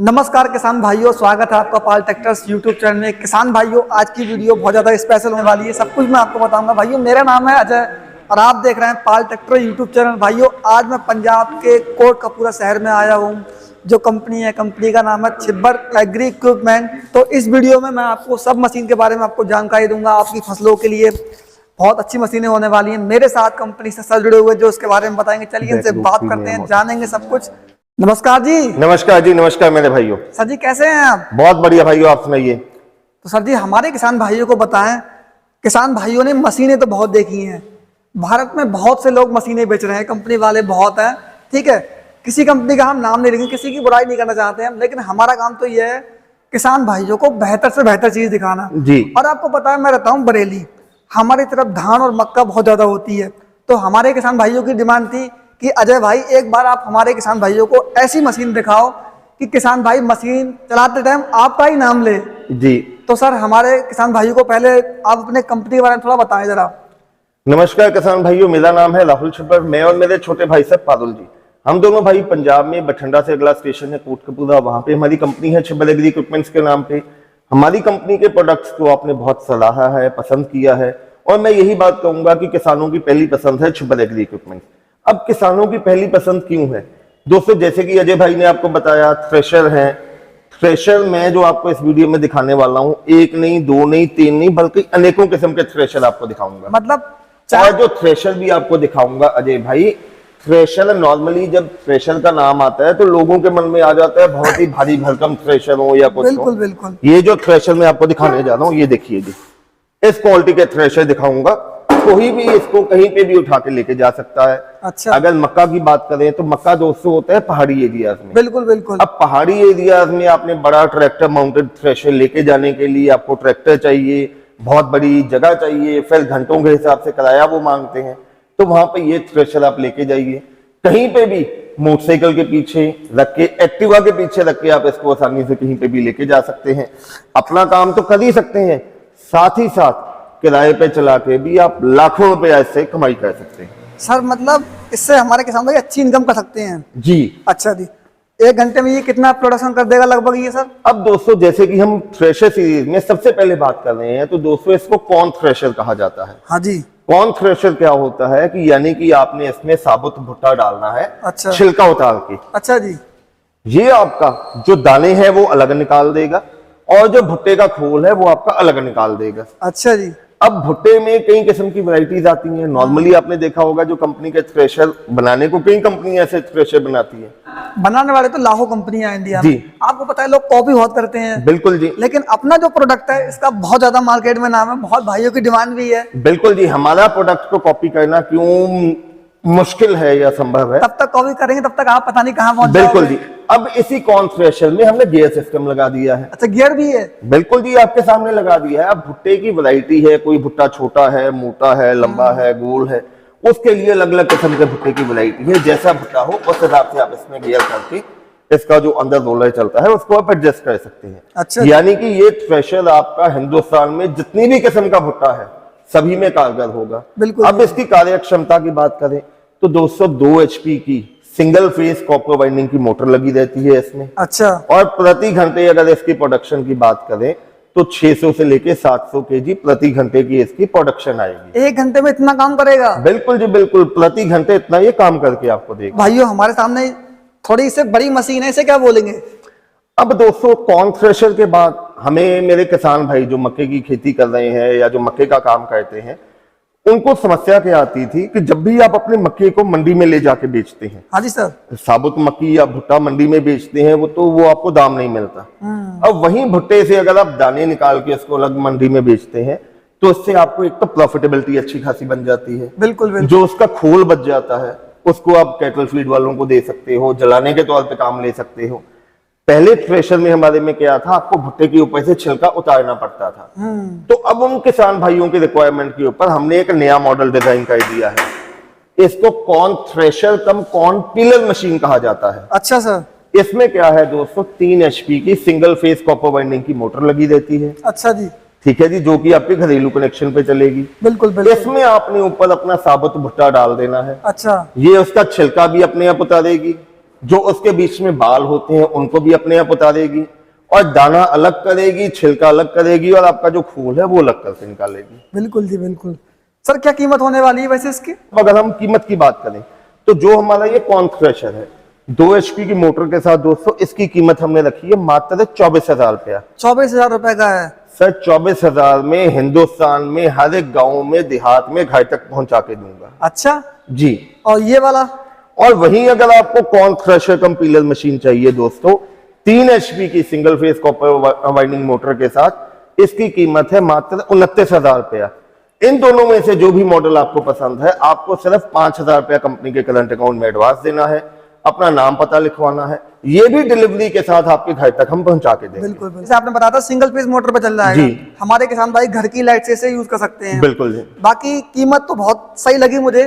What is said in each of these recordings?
नमस्कार किसान भाइयों, स्वागत है आपका पाल ट्रैक्टर्स यूट्यूब चैनल में। किसान भाइयों, आज की वीडियो बहुत ज़्यादा स्पेशल होने वाली है। सब कुछ मैं आपको बताऊंगा। भाइयों, मेरा नाम है अजय और आप देख रहे हैं पाल ट्रैक्टर यूट्यूब चैनल। भाइयों, आज मैं पंजाब के कोटकपूरा शहर में आया हूँ। जो कंपनी है, कंपनी का नाम है छिब्बर एग्री इक्विपमेंट। तो इस वीडियो में मैं आपको सब मशीन के बारे में आपको जानकारी दूंगा। आपकी फसलों के लिए बहुत अच्छी मशीनें होने वाली हैं। मेरे साथ कंपनी से सर जुड़े हुए जो उसके बारे में बताएंगे। चलिए इनसे बात करते हैं, जानेंगे सब कुछ। नमस्कार जी। नमस्कार जी, नमस्कार मेरे भाइयों। सर जी, कैसे हैं आप? बहुत बढ़िया भाइयों, आप सुनाइए। तो सर जी, हमारे किसान भाइयों को बताएं। किसान भाइयों ने मशीनें तो बहुत देखी हैं। भारत में बहुत से लोग मशीनें बेच रहे हैं, कंपनी वाले बहुत हैं, ठीक है। किसी कंपनी का हम नाम नहीं लेंगे, किसी की बुराई नहीं करना चाहते हैं, लेकिन हमारा काम तो यह है किसान भाइयों को बेहतर से बेहतर चीज दिखाना जी। और आपको पता है, मैं रहता हूँ बरेली। हमारी तरफ धान और मक्का बहुत ज्यादा होती है। तो हमारे किसान भाइयों की डिमांड थी कि अजय भाई, एक बार आप हमारे किसान भाइयों को ऐसी मशीन दिखाओ कि किसान भाई मशीन चलाते टाइम आपका ही नाम ले। जी। तो सर, हमारे किसान भाइयों को पहले आप अपने कंपनी के बारे में थोड़ा बताएं जरा। नमस्कार किसान भाइयों, मेरा नाम है राहुल छिब्बर। मैं और मेरे छोटे भाई साहब पारुल जी, हम दोनों भाई पंजाब में बठिंडा से अगला स्टेशन है कोटकपूरा, वहां पे हमारी कंपनी है छिब्बर एग्री इक्विपमेंट्स के नाम पे। हमारी कंपनी के प्रोडक्ट्स को आपने बहुत सराहा है, पसंद किया है, और मैं यही बात कहूंगा कि किसानों की पहली पसंद है छिब्बर एग्री इक्विपमेंट्स। अब किसानों की पहली पसंद क्यों है दोस्तों? जैसे कि अजय भाई ने आपको बताया, थ्रेशर है। थ्रेशर मैं जो आपको इस वीडियो में दिखाने वाला हूं, एक नहीं, दो नहीं, तीन नहीं, बल्कि अनेकों किस्म के थ्रेशर आपको दिखाऊंगा। मतलब और जो थ्रेशर भी आपको दिखाऊंगा अजय भाई, थ्रेशर नॉर्मली जब थ्रेशर का नाम आता है तो लोगों के मन में आ जाता है बहुत ही भारी भरकम थ्रेशर हो या कुछ। बिल्कुल बिल्कुल। ये जो थ्रेशर मैं आपको दिखाने जा रहा हूँ, ये देखिए जी, इस क्वालिटी के थ्रेशर दिखाऊंगा। कोई भी इसको कहीं पे भी उठा के लेके जा सकता है। अच्छा। अगर मक्का की बात करें तो मक्का दोस्तों होता है पहाड़ी एरियाज में। बिल्कुल बिल्कुल। अब पहाड़ी एरियाज में आपने बड़ा ट्रैक्टर माउंटेड थ्रेशर लेके जाने के लिए आपको ट्रैक्टर चाहिए, बहुत बड़ी जगह चाहिए, फिर घंटों के हिसाब से किराया वो मांगते हैं। तो वहां पे ये थ्रेशर आप लेके जाइए, कहीं पे भी मोटरसाइकिल के पीछे रख के, एक्टिवा के पीछे रख के आप इसको आसानी से कहीं पे भी लेके जा सकते हैं। अपना काम तो कर ही सकते हैं, साथ ही साथ किराए पे चला के भी आप लाखों रुपए इससे कमाई कर सकते हैं। सर, मतलब इससे हमारे किसान भाई अच्छी इनकम कर सकते हैं जी। अच्छा जी। 1 घंटे में ये कितना प्रोडक्शन कर देगा लगभग ये सर? अब दोस्तों, जैसे कि हम थ्रेशर सीरीज में सबसे पहले बात कर रहे हैं, तो दोस्तों इसको कॉर्न थ्रेशर कहा जाता है। हाँ जी। कॉर्न थ्रेशर क्या होता है कि यानी कि आपने इसमें साबुत भुट्टा डालना है। अच्छा। छिलका उतार के। अच्छा जी। ये आपका जो दाने हैं वो अलग निकाल देगा और जो भुट्टे का खोल है वो आपका अलग निकाल देगा। अच्छा जी। अब भुट्टे में कई किस्म की वैरायटीज आती हैं। नॉर्मली आपने देखा होगा जो कंपनी के थ्रेशर बनाने को, कई कंपनियां ऐसे थ्रेशर बनाती हैं। बनाने वाले तो लाखों कंपनियां इंडिया में। आपको पता है, लोग कॉपी बहुत करते हैं। बिल्कुल जी। लेकिन अपना जो प्रोडक्ट है, इसका बहुत ज्यादा मार्केट में नाम है, बहुत भाइयों की डिमांड भी है। बिल्कुल जी। हमारा प्रोडक्ट को कॉपी करना क्यों मुश्किल है या संभव है? तब तक कॉपी करेंगे तब तक आप पता नहीं कहां पहुंच बिल्कुल जाओगे। जी। अब इसी कॉर्न थ्रेशर में हमने गियर सिस्टम लगा दिया है। अच्छा, गियर भी है? बिल्कुल जी, आपके सामने लगा दिया है। अब भुट्टे की वैरायटी है, कोई भुट्टा छोटा है, मोटा है, लंबा है, गोल है, उसके लिए अलग अलग किस्म के भुट्टे की वैरायटी है। जैसा भुट्टा हो उस हिसाब से आप इसमें गियर करके इसका जो अंदर रोलर चलता है उसको आप एडजस्ट कर सकते हैं। अच्छा। यानी कि ये थ्रेशर आपका हिंदुस्तान में जितनी भी किस्म का भुट्टा है सभी में कारगर होगा। बिल्कुल। अब इसकी कार्य क्षमता की बात करें तो दोस्तों 2 HP की सिंगल फेस कॉपर वाइंडिंग की मोटर लगी रहती है इसमें। अच्छा। और प्रति घंटे अगर इसकी प्रोडक्शन की बात करें तो 600 से लेके 700 kg प्रति घंटे की इसकी प्रोडक्शन आएगी। 1 घंटे में इतना काम करेगा? बिल्कुल जी, बिल्कुल। प्रति घंटे इतना ये काम करके आपको देगा। भाइयों, हमारे सामने थोड़ी इससे बड़ी मशीन है, इसे क्या बोलेंगे? अब दोस्तों, कॉर्न थ्रेशर के बाद हमें मेरे किसान भाई जो मक्के की खेती कर रहे हैं या जो मक्के का काम करते हैं, उनको समस्या क्या आती थी कि जब भी आप अपने मक्के को मंडी में ले जाके बेचते हैं। हाँ जी सर। साबुत मक्की या भुट्टा मंडी में बेचते हैं वो आपको दाम नहीं मिलता। अब वहीं भुट्टे से अगर आप दाने निकाल के इसको अलग मंडी में बेचते हैं तो इससे आपको एक तो प्रॉफिटेबिलिटी अच्छी खासी बन जाती है। बिल्कुल बिल्कुल। जो उसका खोल बच जाता है उसको आप कैटल फीड वालों को दे सकते हो, जलाने के तौर पे काम ले सकते हो। पहले थ्रेशर में हमारे में क्या था, आपको भुट्टे के ऊपर से छिलका उतारना पड़ता था। तो अब उन किसान भाइयों के रिक्वायरमेंट के ऊपर हमने एक नया मॉडल डिजाइन कर दिया है। इसको कॉर्न थ्रेशर कम कॉर्न पिलर मशीन कहा जाता है। अच्छा सर। इसमें क्या है दोस्तों, 3 HP की सिंगल फेस कॉपर वाइंडिंग की मोटर लगी रहती है। अच्छा जी। ठीक है जी, जो कि आपके घरेलू कनेक्शन पे चलेगी। बिल्कुल बिल्कुल। इसमें आपने ऊपर अपना साबुत भुट्टा डाल देना है। अच्छा। ये उसका छिलका भी अपने आप उतारेगी जो उसके बीच में बाल होते हैं उनको भी अपने आप उतारेगी और दाना अलग करेगी, छिलका अलग करेगी और आपका जो फूल है वो अलग करके निकालेगी। बिल्कुल जी बिल्कुल। सर क्या कीमत होने वाली है वैसे इसकी? अगर हम कीमत की बात करें तो जो हमारा ये कॉर्न थ्रेशर है 2 HP की मोटर के साथ दोस्तों, इसकी कीमत हमने रखी है मात्र 24,000 रुपया। 24,000 रुपए का है सर 24,000 में हिंदुस्तान में हर एक गांव में देहात में घर तक पहुंचा के दूंगा। अच्छा जी। और ये वाला? और वहीं अगर आपको कॉर्न थ्रेशर कंपीलर मशीन चाहिए दोस्तों 3 HP की single phase copper winding motor के साथ, इसकी कीमत है मात्र 29,000 रुपया। इन दोनों में से जो भी मॉडल आपको पसंद है, आपको सिर्फ 5,000 रुपया कंपनी के करंट अकाउंट में एडवांस देना है, अपना नाम पता लिखवाना है, ये भी डिलीवरी के साथ आपके घर तक हम पहुंचा के देंगे। बिल्कुल जैसे आपने बताया था सिंगल फेज मोटर पे चल रहा है जी। हमारे किसान भाई घर की लाइट से इसे यूज कर सकते हैं। बिल्कुल जी। बाकी कीमत तो बहुत सही लगी मुझे,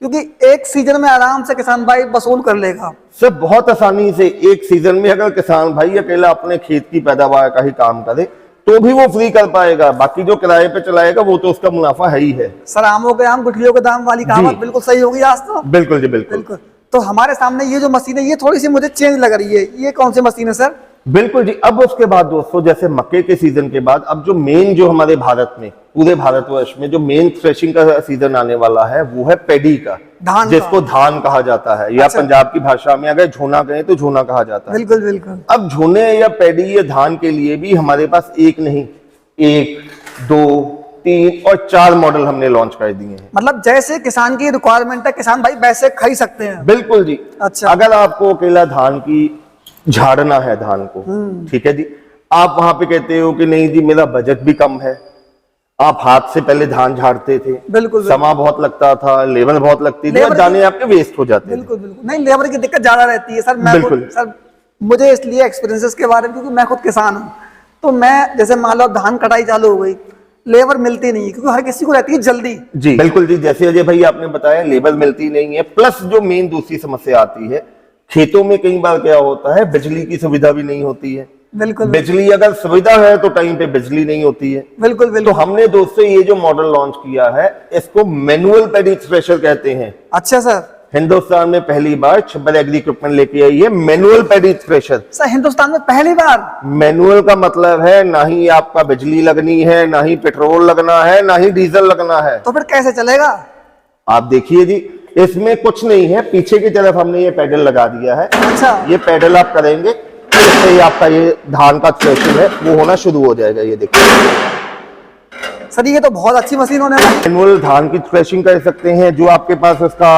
क्योंकि एक सीजन में आराम से किसान भाई वसूल कर लेगा। सर बहुत आसानी से एक सीजन में अगर किसान भाई अकेला अपने खेत की पैदावार का ही काम करे तो भी वो फ्री कर पाएगा, बाकी जो किराए पे चलाएगा वो तो उसका मुनाफा है ही है। सर आमों के आम गुठलियों के दाम वाली कहावत बिल्कुल सही होगी आज तो। बिल्कुल जी बिल्कुल। बिल्कुल। तो हमारे सामने ये जो मशीन है ये थोड़ी सी मुझे चेंज लग रही है, ये कौन सी मशीन है सर? बिल्कुल जी। अब उसके बाद दोस्तों जैसे मक्के के सीजन के बाद अब जो मेन जो हमारे भारत में पूरे भारतवर्ष में जो मेन थ्रेशिंग का सीजन आने वाला है वो है पैडी का, धान जिसको धान कहा जाता है या अच्छा। पंजाब की भाषा में अगर झोना कहें तो झोना कहा जाता है। बिल्कुल बिल्कुल। अब झोने या पैडी या धान के लिए भी हमारे पास एक नहीं 1, 2, 3 और 4 मॉडल हमने लॉन्च कर दिए हैं। मतलब जैसे किसान की रिक्वायरमेंट है किसान भाई वैसे खरीद सकते हैं। बिल्कुल जी। अच्छा। अगर आपको अकेला धान की झाड़ना है धान को, ठीक है जी, आप वहां पे कहते हो कि नहीं जी मेरा बजट भी कम है, आप हाथ से पहले धान झाड़ते थे, बिल्कुल समय बहुत लगता था, लेबर बहुत लगती थी और दाने आपके वेस्ट हो जाते थे। बिल्कुल बिल्कुल। नहीं लेबर की दिक्कत ज्यादा रहती है सर। मैं बिल्कुल। सर मुझे इसलिए एक्सपीरियंसेस के बारे में, क्योंकि मैं खुद किसान हूँ, तो मैं जैसे मान लो धान कटाई चालू हो गई, लेबर मिलती नहीं है क्योंकि हर किसी को रहती है जल्दी। जी बिल्कुल जी। जैसे अजय भाई आपने बताया लेबर मिलती नहीं है, प्लस जो मेन दूसरी समस्या आती है खेतों में कई बार क्या होता है बिजली की सुविधा भी नहीं होती है। बिल्कुल बिजली अगर सुविधा है तो टाइम पे बिजली नहीं होती है। बिल्कुल तो बिल्कुल। हमने दोस्तों ये जो मॉडल लॉन्च किया है इसको मैनुअल पैडी थ्रेशर कहते हैं। अच्छा सर। हिंदुस्तान में पहली बार छिब्बर एग्री इक्विपमेंट लेके आई है manual paddy thresher. Sir Hindustan में पहली बार? मैनुअल का मतलब है ना ही आपका बिजली लगनी है, ना ही पेट्रोल लगना है, ना ही डीजल लगना है। तो फिर कैसे चलेगा? आप देखिए जी, इसमें कुछ नहीं है, पीछे की तरफ हमने ये पैडल लगा दिया है। अच्छा। ये पैडल आप करेंगे तो इससे ही आपका ये धान का थ्रेशिंग है वो होना शुरू हो जाएगा। ये देखिए सर ये तो बहुत अच्छी मशीन होने वाली है। मैनुअल धान की थ्रेशिंग कर सकते हैं, जो आपके पास उसका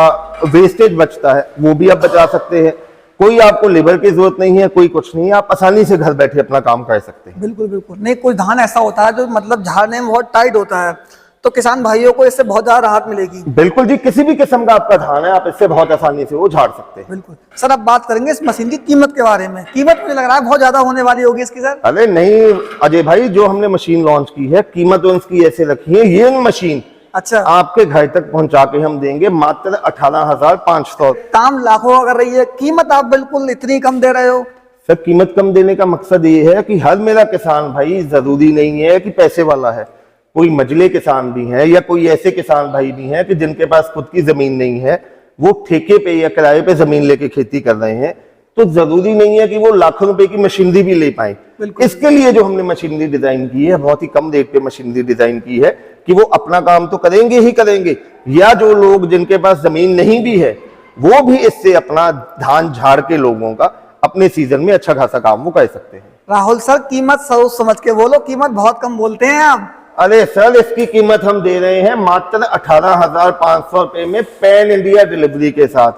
वेस्टेज बचता है वो भी आप बचा सकते हैं। कोई आपको लेबर की जरूरत नहीं है, कोई कुछ नहीं है, आप आसानी से घर बैठे अपना काम कर सकते हैं। बिल्कुल बिल्कुल। नहीं कोई धान ऐसा होता है जो मतलब झाड़ने में बहुत टाइट होता है, तो किसान भाइयों को इससे बहुत ज्यादा राहत मिलेगी। बिल्कुल जी। किसी भी किस्म का आपका धान है आप इससे बहुत आसानी से वो झाड़ सकते हैं। बिल्कुल। सर अब बात करेंगे इस मशीन की कीमत के बारे में। कीमत मुझे लग रहा है बहुत ज्यादा होने वाली होगी इसकी सर। अरे नहीं अजय भाई, जो हमने मशीन लॉन्च की है कीमत उसकी ऐसे रखी है, ये मशीन अच्छा आपके घर तक पहुंचा के हम देंगे मात्र 18,500। काम लाखों अगर रही है, कीमत आप बिल्कुल इतनी कम दे रहे हो। सर कीमत कम देने का मकसद ये है कि हर मेरा किसान भाई जरूरी नहीं है कि पैसे वाला है, कोई मजले किसान भी है या कोई ऐसे किसान भाई भी हैं कि जिनके पास खुद की जमीन नहीं है, वो ठेके पे या किराए पे जमीन लेके खेती कर रहे हैं, तो जरूरी नहीं है कि वो लाखों रुपए की मशीनरी भी ले पाए। इसके लिए जो हमने मशीनरी डिजाइन की है, बहुत ही कम रेट पे मशीनरी डिजाइन की है कि वो अपना काम तो करेंगे ही करेंगे, या जो लोग जिनके पास जमीन नहीं भी है वो भी इससे अपना धान झाड़ के लोगों का अपने सीजन में अच्छा खासा काम वो कर सकते हैं। राहुल सर कीमत सोच समझ के बोलो, कीमत बहुत कम बोलते हैं आप। अरे सर इसकी कीमत हम दे रहे हैं मात्र 18,500 रुपए में पैन इंडिया डिलीवरी के साथ।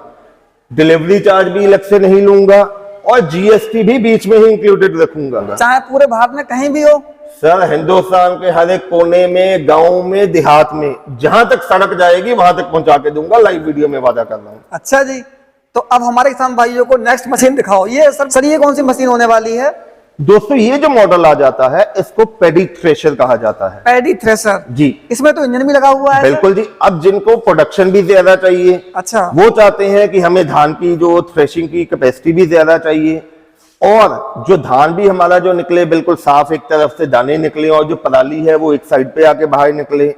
डिलीवरी चार्ज भी अलग से नहीं लूंगा और जीएसटी भी बीच में ही इंक्लूडेड रखूंगा। चाहे पूरे भारत में कहीं भी हो सर, हिंदुस्तान के हर एक कोने में, गांव में, देहात में, जहां तक सड़क जाएगी वहां तक पहुंचा के दूंगा। लाइव वीडियो में वादा कर रहा हूं। अच्छा जी, तो अब हमारे किसान भाइयों को नेक्स्ट मशीन दिखाओ। ये सर ये कौन सी मशीन होने वाली है? दोस्तों ये जो मॉडल आ जाता है इसको पैडी थ्रेशर कहा जाता है। पैडी थ्रेशर जी। इसमें तो इंजन भी लगा हुआ है। बिल्कुल जी। अब जिनको प्रोडक्शन भी ज्यादा चाहिए, अच्छा, वो चाहते हैं कि हमें धान की जो थ्रेशिंग की कैपेसिटी भी ज्यादा चाहिए और जो धान भी हमारा जो निकले बिल्कुल साफ, एक तरफ से दाने निकले और जो पराली है वो एक साइड पे आके बाहर निकले,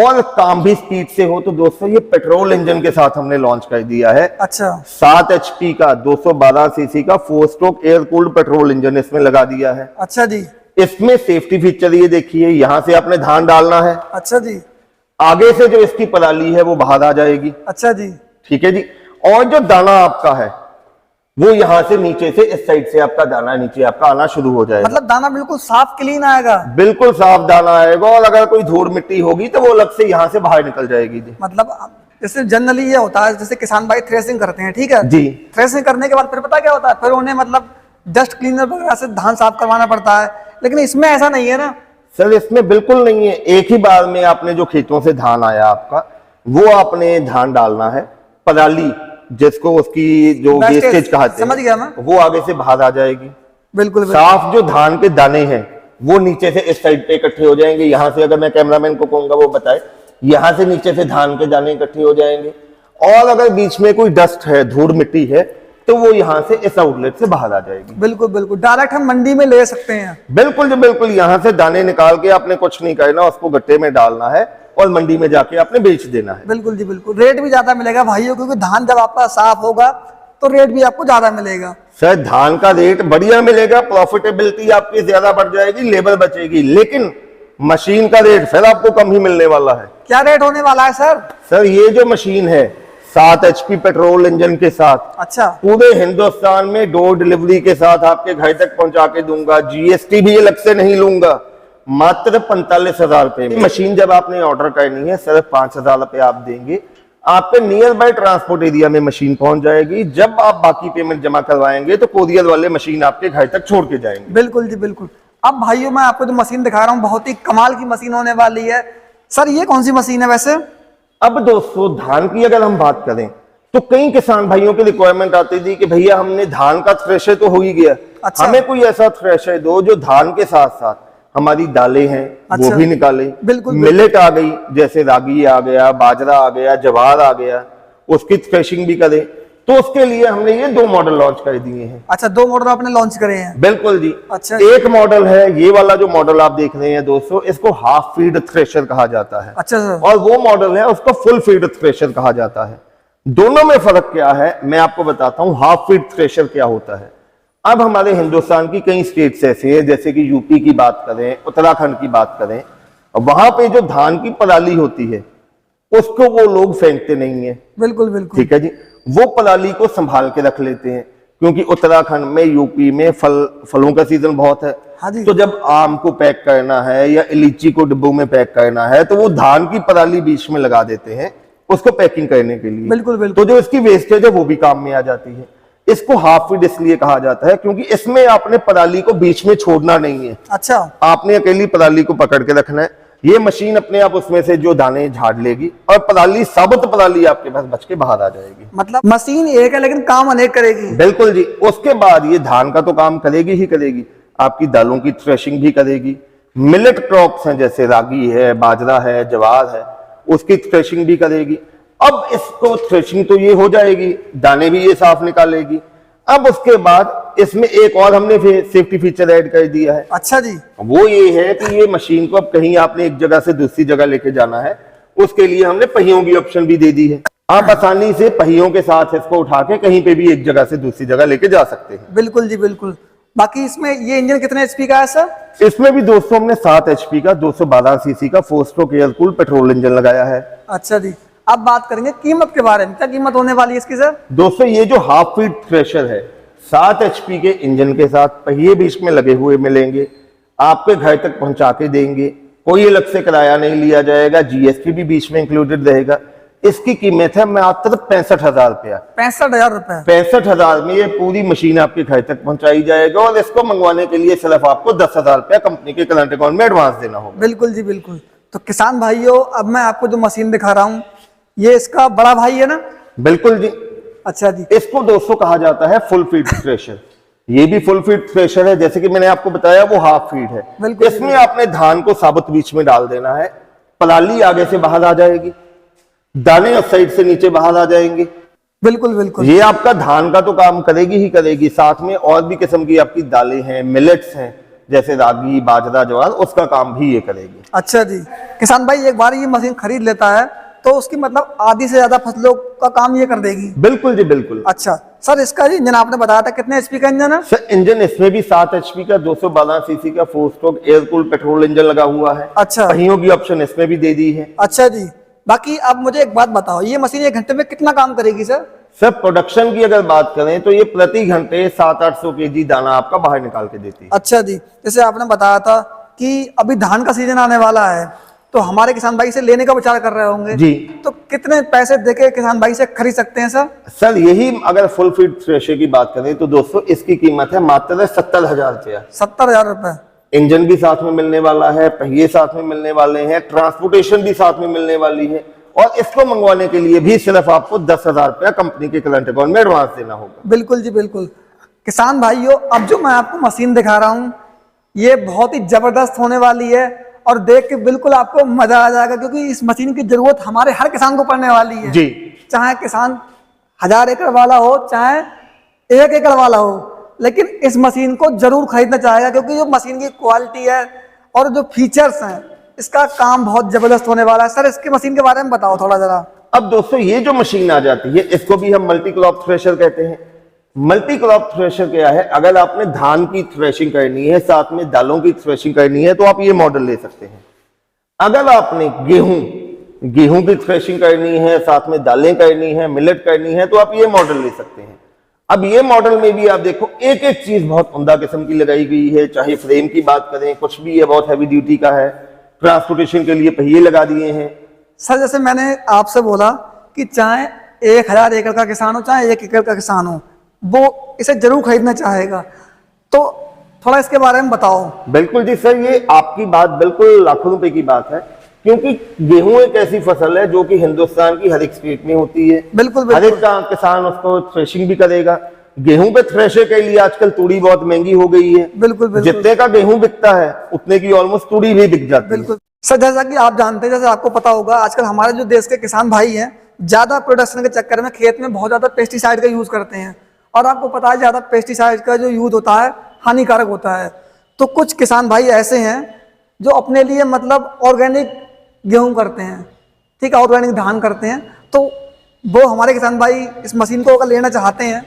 और काम भी स्पीड से हो। तो दोस्तों ये पेट्रोल इंजन के साथ हमने लॉन्च कर दिया है। अच्छा 7 HP का 212 सीसी का 4 stroke air cooled petrol engine इसमें लगा दिया है। अच्छा जी। इसमें सेफ्टी फीचर ये देखिए, यहां से आपने धान डालना है, अच्छा जी। आगे से जो इसकी पराली है वो बाहर आ जाएगी। अच्छा जी। ठीक है जी। और जो दाना आपका है वो यहां से नीचे से इस साइड से आपका दाना नीचे आपका आना शुरू हो जाएगा। मतलब दाना बिल्कुल साफ क्लीन आएगा। बिल्कुल साफ दाना आएगा, और अगर कोई धूल मिट्टी होगी तो वो अलग से यहाँ से बाहर निकल जाएगी जी। मतलब जैसे जनरली ये होता है, जैसे किसान भाई थ्रेसिंग करते हैं, ठीक है जी। थ्रेसिंग करने के बाद फिर पता क्या होता है, फिर उन्हें मतलब डस्ट क्लीनर वगैरह से धान साफ करवाना पड़ता है, लेकिन इसमें ऐसा नहीं है ना सर। इसमें बिल्कुल नहीं है, एक ही बार में आपने जो खेतों से धान आया आपका वो आपने धान डालना है, पराली जिसको उसकी जो वेस्टेज कहते समझ गया मैं, वो आगे से बाहर आ जाएगी। बिल्कुल साफ जो धान के दाने हैं वो नीचे से इस साइड पे इकट्ठे हो जाएंगे। यहाँ से अगर मैं कैमरामैन को कहूंगा वो बताए, यहाँ से नीचे से धान के दाने इकट्ठे हो जाएंगे। और अगर बीच में कोई डस्ट है, धूल मिट्टी है, तो वो यहाँ से इस आउटलेट से बाहर आ जाएगी। बिल्कुल बिल्कुल, डायरेक्ट हम मंडी में ले सकते हैं। बिल्कुल जी बिल्कुल, यहाँ से दाने निकाल के आपने कुछ नहीं करना, उसको गट्टे में डालना है और मंडी में जाके आपने बेच देना है। बिल्कुल जी बिल्कुल, रेट भी ज्यादा मिलेगा भाइयों, क्योंकि धान जब आपका साफ होगा तो रेट भी आपको ज्यादा मिलेगा। सर धान का रेट बढ़िया मिलेगा, प्रॉफिटेबिलिटी आपकी ज्यादा बढ़ जाएगी, लेबर बचेगी, लेकिन मशीन का रेट फिर आपको कम ही मिलने वाला है। क्या रेट होने वाला है सर? सर ये जो मशीन है 7 HP पेट्रोल इंजन के साथ, अच्छा, पूरे हिंदुस्तान में डोर डिलीवरी के साथ आपके घर तक पहुंचा के दूंगा, GST भी अलग से नहीं लूंगा, मात्र 45,000 रुपए। मशीन जब आपने ऑर्डर करनी है सिर्फ 5,000 रुपए आप देंगे, आपके नियर बाय ट्रांसपोर्ट एरिया में मशीन पहुंच जाएगी। जब आप बाकी पेमेंट जमा करवाएंगे तो कोरियर वाले मशीन आपके घर तक छोड़ के जाएंगे। बिल्कुल जी बिल्कुल। अब भाइयों मैं आपको जो मशीन दिखा रहा हूँ बहुत ही कमाल की मशीन होने वाली है। सर ये कौन सी मशीन है वैसे? अब दोस्तों धान की अगर हम बात करें तो कई किसान भाइयों की रिक्वायरमेंट आती थी कि भैया हमने धान का थ्रेशर तो हो ही गया, अच्छा। हमें कोई ऐसा थ्रेशर दो जो धान के साथ साथ हमारी दालें हैं अच्छा। वो भी निकाले। बिल्कुल मिलेट आ गई, जैसे रागी आ गया, बाजरा आ गया, जवार आ गया, उसकी थ्रेशिंग भी करे। तो उसके लिए हमने ये 2 मॉडल लॉन्च कर दिए हैं। अच्छा 2 मॉडल आपने लॉन्च करे हैं? बिल्कुल जी। अच्छा। एक मॉडल है ये वाला जो मॉडल आप देख रहे हैं दोस्तों, इसको हाफ फीड थ्रेशर कहा जाता है। अच्छा सर। और वो मॉडल है उसको फुल फीड थ्रेशर कहा जाता है। दोनों में फर्क क्या है मैं आपको बताता हूं। हाफ फीड थ्रेशर क्या होता है? अब हमारे हिंदुस्तान की कई स्टेट्स ऐसे हैं, जैसे कि यूपी की बात करें, उत्तराखंड की बात करें, वहां पे जो धान की पराली होती है उसको वो लोग फेंकते नहीं है। बिल्कुल बिल्कुल, ठीक है जी। वो पराली को संभाल के रख लेते हैं, क्योंकि उत्तराखंड में, यूपी में फलों का सीजन बहुत है। हाँ जी। तो जब आम को पैक करना है या लीची को डिब्बों में पैक करना है तो वो धान की पराली बीच में लगा देते हैं उसको पैकिंग करने के लिए। बिल्कुल बिल्कुल। तो जो इसकी वेस्टेज है वो भी काम में आ जाती है। इसको हाफ फीड इसलिए कहा जाता है क्योंकि इसमें आपने पराली को बीच में छोड़ना नहीं है। अच्छा, आपने अकेली पराली को पकड़ के रखना है। ये मशीन अपने आप उसमें से जो दाने झाड़ लेगी और पराली, साबुत पराली आपके पास बच के बाहर आ जाएगी। मतलब मशीन एक है लेकिन काम अनेक करेगी। बिल्कुल जी। उसके बाद ये धान का तो काम करेगी ही करेगी, आपकी दालों की थ्रेशिंग भी करेगी। मिलेट क्रॉप्स हैं जैसे रागी है, बाजरा है, जवार है, उसकी थ्रेशिंग भी करेगी। अब इसको थ्रेशिंग तो ये हो जाएगी, दाने भी ये साफ निकालेगी। अब उसके बाद इसमें एक और हमने सेफ्टी फीचर ऐड कर दिया है। अच्छा जी। वो ये है कि ये मशीन को अब कहीं आपने एक जगह से दूसरी जगह लेके जाना है, उसके लिए हमने पहियों की ऑप्शन भी दे दी है। आप आसानी से पहियों के साथ इसको उठा के कहीं पे भी एक जगह से दूसरी जगह लेके जा सकते हैं। बिल्कुल जी बिल्कुल। बाकी इसमें ये इंजन कितने HP का है सर? इसमें भी दोस्तों हमने 7 HP का 212 सीसी का 4 stroke air cooled petrol engine लगाया है। अच्छा जी। अब बात करेंगे कीमत के बारे में, क्या कीमत होने वाली है इसकी सर? दोस्तों ये जो हाफ फीड थ्रेशर है 7 HP के इंजन के साथ पहिए बीच में लगे हुए मिलेंगे, आपके घर तक पहुंचा के देंगे, कोई अलग से किराया नहीं लिया जाएगा, GST भी बीच में इंक्लूडेड रहेगा। इसकी कीमत है मात्र 65,000 रुपया। 65,000 रुपए? 65,000 में ये पूरी मशीन आपके घर तक पहुंचाई जाएगा और इसको मंगवाने के लिए सिर्फ आपको 10,000 रुपया कंपनी के करंट अकाउंट में एडवांस देना होगा। बिल्कुल जी बिल्कुल। तो किसान भाइयों अब मैं आपको जो मशीन दिखा रहा हूँ ये इसका बड़ा भाई है ना? बिल्कुल जी। अच्छा जी। इसको दोस्तों कहा जाता है फुल फीड थ्रेशर। ये भी फुल फीड थ्रेशर है, जैसे कि मैंने आपको बताया वो हाफ फीड है। बिल्कुल। इसमें आपने धान को साबुत बीच में डाल देना है, पराली आगे से बाहर आ जाएगी, दाने उस साइड से नीचे बाहर आ जाएंगे। बिल्कुल बिल्कुल। ये आपका धान का तो काम करेगी ही करेगी, साथ में और भी किस्म की आपकी दालें हैं, मिलेट्स हैं, जैसे रागी, बाजरा, ज्वार, उसका काम भी ये करेगी। अच्छा जी। किसान भाई एक बार ये मशीन खरीद लेता है तो उसकी मतलब आधी से ज्यादा फसलों का काम ये कर देगी? बिल्कुल जी, बिल्कुल। अच्छा सर, इसका जी इंजन आपने बताया था कितने एचपी का इंजन है? सर इंजन इसमें भी 7 एचपी का 212 सीसी का 4 stroke air cooled petrol engine लगा हुआ है। अच्छा। पहियों की ऑप्शन इसमें भी दे दी है। अच्छा जी। बाकी अब मुझे एक बात बताओ, ये मशीन 1 घंटे में कितना काम करेगी सर? सर प्रोडक्शन की अगर बात करें तो ये प्रति घंटे 700-800 केजी दाना आपका बाहर निकाल के देती है। अच्छा जी। जैसे आपने बताया था कि अभी धान का सीजन आने वाला है तो हमारे किसान भाई से लेने का विचार कर रहे होंगे जी। तो कितने पैसे देके किसान भाई से खरीद सकते हैं सर? सर यही अगर फुल फीड थ्रेशर की बात करें तो दोस्तों इसकी कीमत है मात्र 70,000 रुपया। 70,000 रुपए? इंजन भी साथ में मिलने वाला है, पहिए साथ में मिलने वाले हैं, ट्रांसपोर्टेशन भी साथ में मिलने वाली है, और इसको मंगवाने के लिए भी सिर्फ आपको 10,000 रुपया कंपनी के करंट अकाउंट में एडवांस देना होगा। बिल्कुल जी, बिल्कुल। किसान भाइयों, अब जो मैं आपको मशीन दिखा रहा हूँ ये बहुत ही जबरदस्त होने वाली है और देख के बिल्कुल आपको मजा आ जाएगा, क्योंकि इस मशीन की जरूरत हमारे हर किसान को पड़ने वाली है जी। चाहे किसान 1000 एकड़ वाला हो चाहे 1 एकड़ वाला हो, लेकिन इस मशीन को जरूर खरीदना चाहेगा, क्योंकि जो मशीन की क्वालिटी है और जो फीचर्स हैं, इसका काम बहुत जबरदस्त होने वाला है। सर इसके मशीन के बारे में बताओ थोड़ा जरा। अब दोस्तों ये जो मशीन आ जाती है इसको भी हम मल्टी क्रॉप थ्रेशर कहते हैं। मल्टी क्रॉप थ्रेशर क्या है, अगर आपने धान की थ्रेशिंग करनी है, साथ में दालों की थ्रेशिंग करनी है, तो आप ये मॉडल ले सकते हैं। अगर आपने गेहूं की थ्रेशिंग करनी है, साथ में दालें करनी है, मिलेट करनी है, तो आप ये मॉडल ले सकते हैं। अब ये मॉडल में भी आप देखो एक एक चीज बहुत उम्दा किस्म की लगाई गई है। चाहे फ्रेम की बात करें, कुछ भी ये बहुत हैवी ड्यूटी का है। ट्रांसपोर्टेशन के लिए पहिए लगा दिए हैं। सर जैसे मैंने आपसे बोला कि चाहे 1000 एकड़ का किसान हो चाहे 1 एकड़ का किसान हो, वो इसे जरूर खरीदना चाहेगा, तो थोड़ा इसके बारे में बताओ। बिल्कुल जी सर, ये आपकी बात बिल्कुल लाखों रुपए की बात है, क्योंकि गेहूं एक ऐसी फसल है जो कि हिंदुस्तान की हर एक स्टेट में होती है। बिल्कुल हर एक किसान उसको थ्रेशिंग भी करेगा। गेहूं पे थ्रेशर के लिए आजकल तूड़ी बहुत महंगी हो गई है। बिल्कुल बिल्कुल। जितने का गेहूं बिकता है उतने की ऑलमोस्ट तूड़ी भी बिक जाती है। बिल्कुल सर, जैसा कि आप जानते हैं, जैसे आपको पता होगा, आजकल हमारे जो देश के किसान भाई हैं ज्यादा प्रोडक्शन के चक्कर में खेत में बहुत ज्यादा पेस्टिसाइड का यूज करते हैं, और आपको पता है ज्यादा पेस्टिसाइड का जो यूज होता है हानिकारक होता है। तो कुछ किसान भाई ऐसे हैं जो अपने लिए मतलब ऑर्गेनिक गेहूं करते हैं, ठीक है, ऑर्गेनिक धान करते हैं, तो वो हमारे किसान भाई इस मशीन को अगर लेना चाहते हैं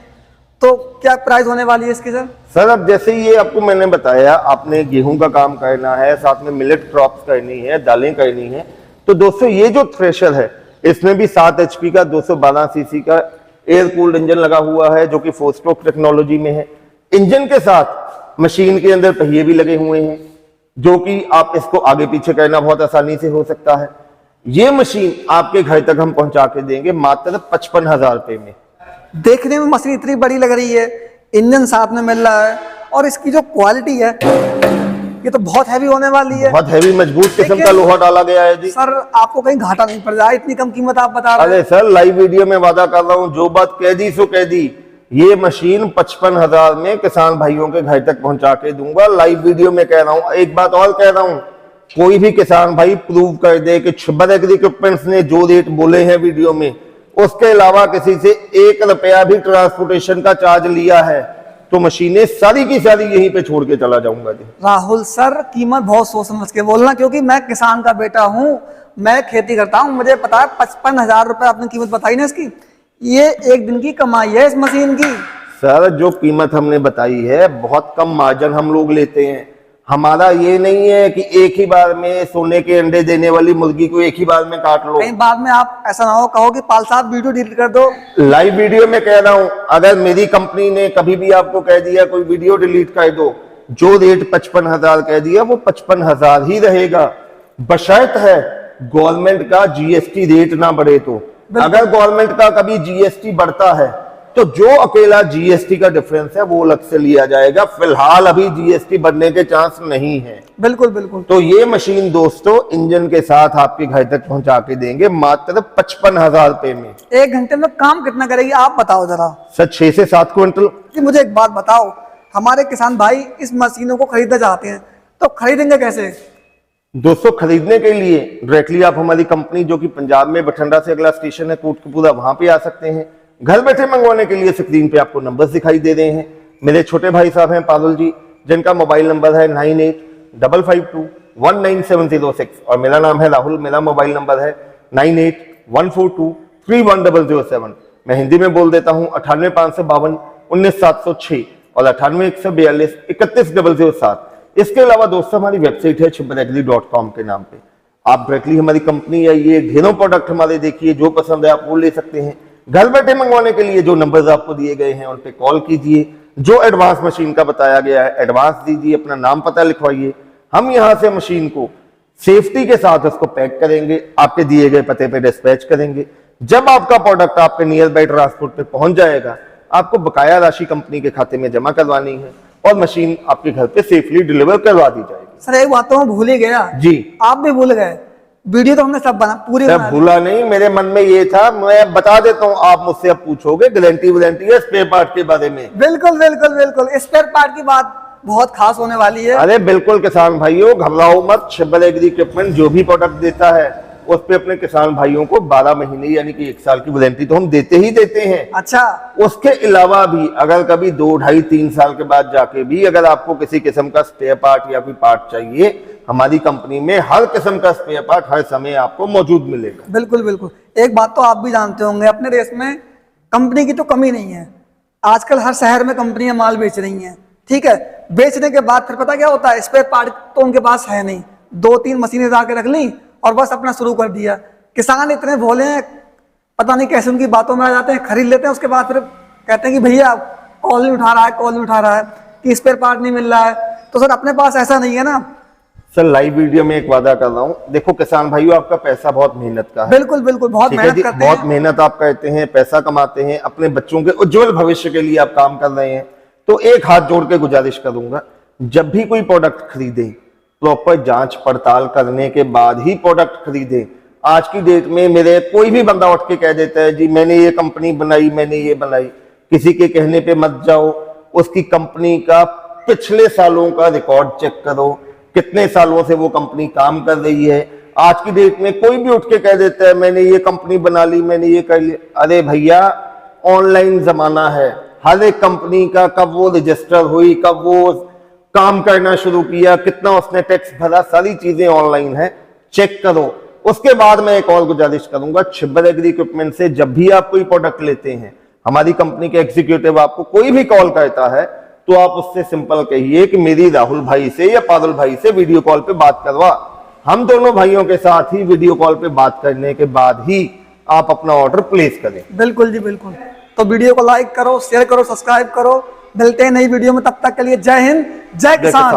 तो क्या प्राइस होने वाली है इसकी सर? सर अब जैसे ये आपको मैंने बताया, आपने गेहूं का काम करना है, साथ में मिलेट क्रॉप्स करनी है, दालें करनी है, तो दोस्तों ये जो थ्रेशर है इसमें भी 7 एचपी का 212 सीसी का एयर कूल्ड इंजन लगा हुआ है, जो कि 4 स्ट्रोक टेक्नोलॉजी में है। इंजन के साथ मशीन के अंदर पहिए भी लगे हुए हैं, जो कि आप इसको आगे पीछे करना बहुत आसानी से हो सकता है। ये मशीन आपके घर तक हम पहुंचा के देंगे मात्र 55,000 रुपए में। देखने में मशीन इतनी बड़ी लग रही है, इंजन साथ में मिल रहा है, और इसकी जो क्वालिटी है ये तो बहुत हैवी होने वाली है। बहुत हैवी मजबूत किस्म का लोहा डाला गया है जी। सर आपको कहीं घाटा नहीं पड़ रहा है, इतनी कम कीमत आप बता रहे हैं। अरे सर लाइव वीडियो में वादा कर रहा हूं, जो बात कह दी सो कह दी। ये मशीन 55,000 में किसान भाइयों के घर तक पहुंचा के दूंगा। लाइव वीडियो में कह रहा हूं। एक बात और कह रहा हूं, कोई भी किसान भाई प्रूव कर दे कि छब्बर एग्री इक्विपमेंट्स ने जो रेट बोले हैं वीडियो में, उसके अलावा किसी से 1 रुपया भी ट्रांसपोर्टेशन का चार्ज लिया है, तो मशीनें सारी की सारी यहीं पे छोड़ के चला जाऊंगा जी। राहुल सर कीमत बहुत सोच समझ के बोलना, क्योंकि मैं किसान का बेटा हूं, मैं खेती करता हूं, मुझे पता है 55,000 रुपए आपने कीमत बताई ना इसकी, ये एक दिन की कमाई है इस मशीन की। सर जो कीमत हमने बताई है बहुत कम मार्जिन हम लोग लेते हैं। हमारा ये नहीं है कि एक ही बार में सोने के अंडे देने वाली मुर्गी को एक ही बार में काट लो। कहीं बाद में आप ऐसा ना हो कहो कि पाल साहब वीडियो डिलीट कर दो। लाइव वीडियो में कह रहा हूं, अगर मेरी कंपनी ने कभी भी आपको कह दिया कोई वीडियो डिलीट कर दो, जो रेट 55,000 कह दिया वो 55,000 ही रहेगा, बशर्त है गवर्नमेंट का जीएसटी रेट ना बढ़े। तो अगर गवर्नमेंट का कभी जीएसटी बढ़ता है तो जो अकेला जीएसटी का डिफरेंस है वो अलग से लिया जाएगा। फिलहाल अभी जीएसटी बढ़ने के चांस नहीं है। बिल्कुल बिल्कुल। तो ये मशीन दोस्तों इंजन के साथ आपके घर तक पहुंचा के देंगे मात्र 55,000 रुपए में। 1 घंटे में काम कितना करेगी आप बताओ जरा। सर 6 से 7 क्विंटल। मुझे एक बात बताओ, हमारे किसान भाई इस मशीनों को खरीदना चाहते हैं तो खरीदेंगे कैसे? दोस्तों खरीदने के लिए डायरेक्टली आप हमारी कंपनी जो कि पंजाब में बठिंडा से अगला स्टेशन है कोटकपूरा, वहां पे आ सकते हैं। घर बैठे मंगवाने के लिए स्क्रीन पे आपको नंबर्स दिखाई दे रहे हैं। मेरे छोटे भाई साहब हैं पारुल जी, जिनका मोबाइल नंबर है 9855219706 और मेरा नाम है राहुल। मेरा मोबाइल नंबर है 9814231007। मैं हिंदी में बोल देता हूँ 9855219706 और 981442313007। इसके अलावा दोस्तों हमारी वेबसाइट है chibberagri.com के नाम पे। आप डायरेक्टली हमारी कंपनी आइए, ढेरों प्रोडक्ट हमारे देखिए, जो पसंद है आप वो ले सकते हैं। घर बैठे मंगवाने के लिए जो नंबर्स आपको दिए गए हैं उन पे कॉल कीजिए। जो एडवांस मशीन का बताया गया है एडवांस दीजिए, अपना नाम पता लिखवाइए। हम यहां से मशीन को सेफ्टी के साथ उसको पैक करेंगे, आपके दिए गए पते पे डिस्पैच करेंगे। जब आपका प्रोडक्ट आपके नियर बाई ट्रांसपोर्ट पे पहुंच जाएगा, आपको बकाया राशि कंपनी के खाते में जमा करवानी है और मशीन आपके घर पे सेफली डिलीवर करवा दी जाएगी। सर एक बात तो मैं भूल ही गया जी, आप भी भूल गए। वीडियो तो हमने सब बना पूरी मैं बना ली। भूला नहीं, मेरे मन में ये था, मैं बता देता हूँ। आप मुझसे अब पूछोगे गारंटी वारंटी है स्पेयर पार्ट के बारे में। बिल्कुल बिल्कुल बिल्कुल, स्पेयर पार्ट की बात बहुत खास होने वाली है। अरे बिल्कुल किसान भाइयों, घबराओ मत। छिब्बर एग्री इक्विपमेंट जो भी प्रोडक्ट देता है उस पे अपने किसान भाइयों को 12 महीने यानी कि 1 साल की वारंटी तो हम देते ही देते हैं। अच्छा, उसके अलावा भी अगर कभी 2, 2.5, 3 साल के बाद जाके भी अगर आपको किसी किस्म का स्पेयर पार्ट या कोई पार्ट चाहिए, हमारी कंपनी में हर किस्म का स्पेयर पार्ट हर समय आपको मौजूद मिलेगा। बिल्कुल बिल्कुल। एक बात तो आप भी जानते होंगे, अपने देश में कंपनी की तो कमी नहीं है। आजकल हर शहर में कंपनियां माल बेच रही हैं, ठीक है। बेचने के बाद फिर पता क्या होता है, स्पेयर पार्ट तो उनके पास है नहीं। 2-3 मशीनें ला के रख ली और बस अपना शुरू कर दिया। किसान इतने भोले हैं, पता नहीं कैसे उनकी बातों में आ जाते हैं, खरीद लेते हैं। उसके बाद फिर कहते हैं कि भैया कॉल नहीं उठा रहा है, कॉल नहीं उठा रहा है, कि स्पेयर पार्ट नहीं मिल रहा है। तो सर अपने पास ऐसा नहीं है ना। सर लाइव वीडियो में एक वादा कर रहा हूँ, देखो किसान भाइयों, आपका पैसा बहुत मेहनत का है। बिल्कुल बिल्कुल, बहुत ठीक है मेहनत जी, करते बहुत हैं। मेहनत आप करते हैं, पैसा कमाते हैं, अपने बच्चों के उज्जवल भविष्य के लिए आप काम कर रहे हैं। तो एक हाथ जोड़ के गुजारिश करूंगा, जब भी कोई प्रोडक्ट खरीदें प्रॉपर जांच पड़ताल करने के बाद ही प्रोडक्ट खरीदें। आज की डेट में मेरे कोई भी बंदा उठ के कह देता है जी मैंने ये कंपनी बनाई, मैंने ये बनाई, किसी के कहने पे मत जाओ। उसकी कंपनी का पिछले सालों का रिकॉर्ड चेक करो, कितने सालों से वो कंपनी काम कर रही है। आज की डेट में कोई भी उठ के कह देता है मैंने ये कंपनी बना ली, मैंने ये कर लिया। अरे भैया, ऑनलाइन जमाना है। हर एक कंपनी का कब वो रजिस्टर हुई, कब वो काम करना शुरू किया, कितना उसने टैक्स भरा, सारी चीजें ऑनलाइन है, चेक करो। उसके बाद मैं एक और गुजारिश करूंगा, छिब्बर एग्री इक्विपमेंट से जब भी आप कोई प्रोडक्ट लेते हैं, हमारी कंपनी के एग्जीक्यूटिव आपको कोई भी कॉल करता है तो आप उससे सिंपल कहिए कि मेरी राहुल भाई से या पारुल भाई से वीडियो कॉल पे बात करवा। हम दोनों भाइयों के साथ ही वीडियो कॉल पे बात करने के बाद ही आप अपना ऑर्डर प्लेस करें। बिल्कुल जी बिल्कुल। तो वीडियो को लाइक करो, शेयर करो, सब्सक्राइब करो। मिलते हैं नई वीडियो में, तब तक के लिए जय हिंद, जय किसान।